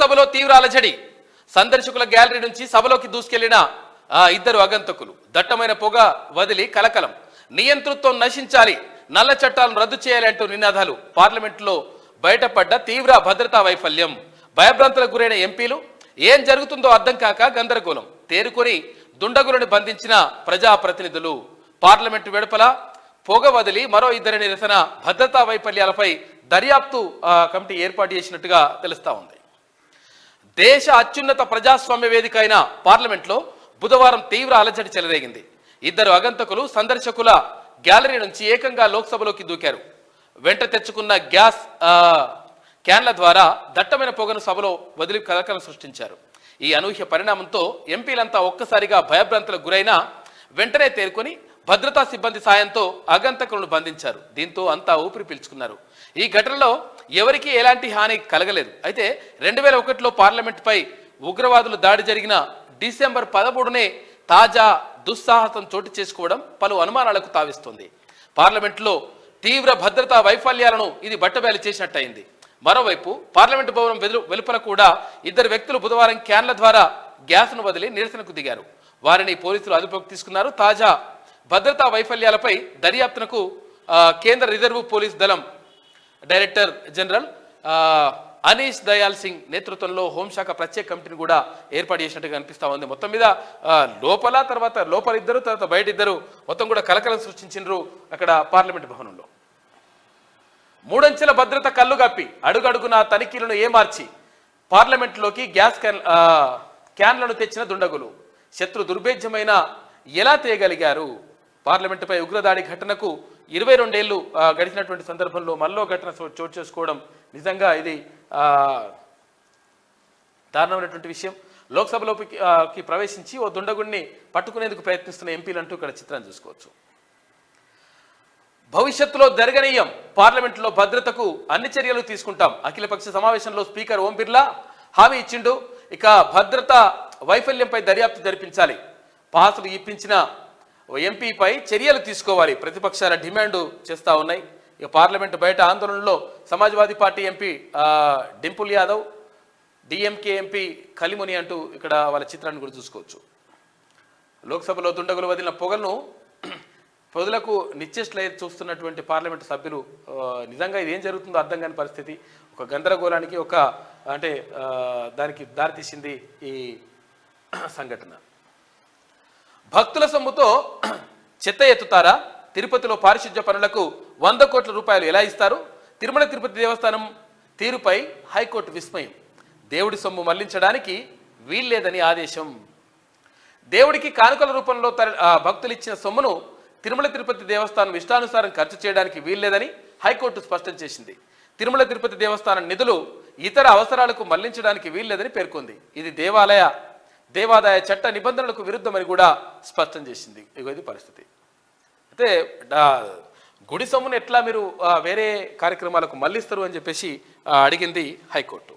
లోక్సభలో తీవ్ర అలజడి. సందర్శకుల గ్యాలరీ నుంచి సభలోకి దూసుకెళ్లిన ఇద్దరు ఆగంతకులు. దట్టమైన పొగ వదిలి కలకలం. నియంతృత్వం నశించాలి, నల్ల చట్టాలను రద్దు చేయాలి అంటూ నినాదాలు. పార్లమెంట్లో బయటపడ్డ తీవ్ర భద్రతా వైఫల్యం. భయభ్రాంతులకు గురైన ఎంపీలు. ఏం జరుగుతుందో అర్థం కాక గందరగోళం. తేరుకొని దుండగులను బంధించిన ప్రజాప్రతినిధులు. పార్లమెంటు వెలుపల పొగ వదిలి మరో ఇద్దరి నిరసన. భద్రతా వైఫల్యాలపై దర్యాప్తు కమిటీ ఏర్పాటు చేసినట్టుగా తెలుస్తా ఉంది. దేశ అత్యున్నత ప్రజాస్వామ్య వేదిక అయిన పార్లమెంట్లో బుధవారం తీవ్ర అలజడి చెలరేగింది. ఇద్దరు ఆగంతకులు సందర్శకుల గ్యాలరీ నుంచి ఏకంగా లోక్సభలోకి దూకారు. వెంట తెచ్చుకున్న గ్యాస్ క్యాన్ల ద్వారా దట్టమైన పొగను సభలో వదిలి కలకలం సృష్టించారు. ఈ అనూహ్య పరిణామంతో ఎంపీలంతా ఒక్కసారిగా భయభ్రాంతులకు గురైనా వెంటనే తేరుకొని భద్రతా సిబ్బంది సాయంతో ఆగంతకులను బంధించారు. దీంతో అంతా ఊపిరి పీల్చుకున్నారు. ఈ ఘటనలో ఎవరికీ ఎలాంటి హాని కలగలేదు. అయితే 2001లో పార్లమెంటుపై ఉగ్రవాదులు దాడి జరిగిన డిసెంబర్ 13నే తాజా దుస్సాహసం చోటు చేసుకోవడం పలు అనుమానాలకు తావిస్తుంది. పార్లమెంటులో తీవ్ర భద్రతా వైఫల్యాలను ఇది బట్టబయలు చేసినట్టయింది. మరోవైపు పార్లమెంటు భవనం వెలుపల కూడా ఇద్దరు వ్యక్తులు బుధవారం క్యాన్ల ద్వారా గ్యాస్ను వదిలి నిరసనకు దిగారు. వారిని పోలీసులు అదుపులోకి తీసుకున్నారు. తాజా భద్రతా వైఫల్యాలపై దర్యాప్తునకు కేంద్ర రిజర్వ్ పోలీస్ దళం డైరెక్టర్ జనరల్ అనీష్ దయాల్ సింగ్ నేతృత్వంలో హోంశాఖ ప్రత్యేక కమిటీని కూడా ఏర్పాటు చేసినట్టుగా కనిపిస్తూ ఉంది. మొత్తం మీద లోపల ఇద్దరు, తర్వాత బయట ఇద్దరు మొత్తం కూడా కలకలం సృష్టించారు అక్కడ పార్లమెంట్ భవనంలో. మూడంచెల భద్రత కళ్ళుగప్పి అడుగడుగున తనిఖీలను ఏమార్చి పార్లమెంట్లోకి గ్యాస్ క్యాన్లను తెచ్చిన దుండగులు శత్రు దుర్భేద్యమైన ఎలా తేయగలిగారు? పార్లమెంటుపై ఉగ్రదాడి ఘటనకు 22 ఏళ్లు గడిచినటువంటి సందర్భంలో మళ్ళీ ఘటన చోటు చేసుకోవడం నిజంగా ఇది దారుణమైనటువంటి విషయం. లోక్సభలోకి ప్రవేశించి ఓ దుండగుడిని పట్టుకునేందుకు ప్రయత్నిస్తున్న ఎంపీలంటూ ఇక్కడ చిత్రం చూసుకోవచ్చు. భవిష్యత్తులో జరగనీయం, పార్లమెంటులో భద్రతకు అన్ని చర్యలు తీసుకుంటాం. అఖిలపక్ష సమావేశంలో స్పీకర్ ఓం బిర్లా హామీ ఇచ్చిండు. ఇక భద్రతా వైఫల్యంపై దర్యాప్తు జరిపించాలి. పాసులు ఇప్పించిన ఎంపీపై చర్యలు తీసుకోవాలి. ప్రతిపక్షాల డిమాండ్ చేస్తూ ఉన్నాయి. ఇక పార్లమెంటు బయట ఆందోళనలో Samajwadi party MP Dimple Yadav, DMK MP కలిముని అంటూ ఇక్కడ వాళ్ళ చిత్రాన్ని కూడా చూసుకోవచ్చు. లోక్సభలో దుండగులు వదిలిన పొగలకు నిశ్చేష్లై చూస్తున్నటువంటి పార్లమెంటు సభ్యులు నిజంగా ఇదేం జరుగుతుందో అర్థం కాని పరిస్థితి. ఒక గందరగోళానికి దానికి దారితీసింది ఈ సంఘటన. భక్తుల సొమ్ముతో చెత్త ఎత్తుతారా? తిరుపతిలో పారిశుధ్య పనులకు 100 కోట్ల రూపాయలు ఎలా ఇస్తారు? తిరుమల తిరుపతి దేవస్థానం తీరుపై హైకోర్టు విస్మయం. దేవుడి సొమ్ము మళ్లించడానికి వీల్లేదని ఆదేశం. దేవుడికి కానుకల రూపంలో భక్తులు ఇచ్చిన సొమ్మును తిరుమల తిరుపతి దేవస్థానం ఇష్టానుసారం ఖర్చు చేయడానికి వీల్లేదని హైకోర్టు స్పష్టం చేసింది. తిరుమల తిరుపతి దేవస్థానం నిధులు ఇతర అవసరాలకు మళ్లించడానికి వీల్లేదని పేర్కొంది. ఇది దేవాదాయ చట్ట నిబంధనలకు విరుద్ధమని కూడా స్పష్టం చేసింది. ఇది పరిస్థితి. అయితే గుడి సొమ్మును ఎట్లా మీరు వేరే కార్యక్రమాలకు మళ్లిస్తారు అని చెప్పేసి అడిగింది హైకోర్టు.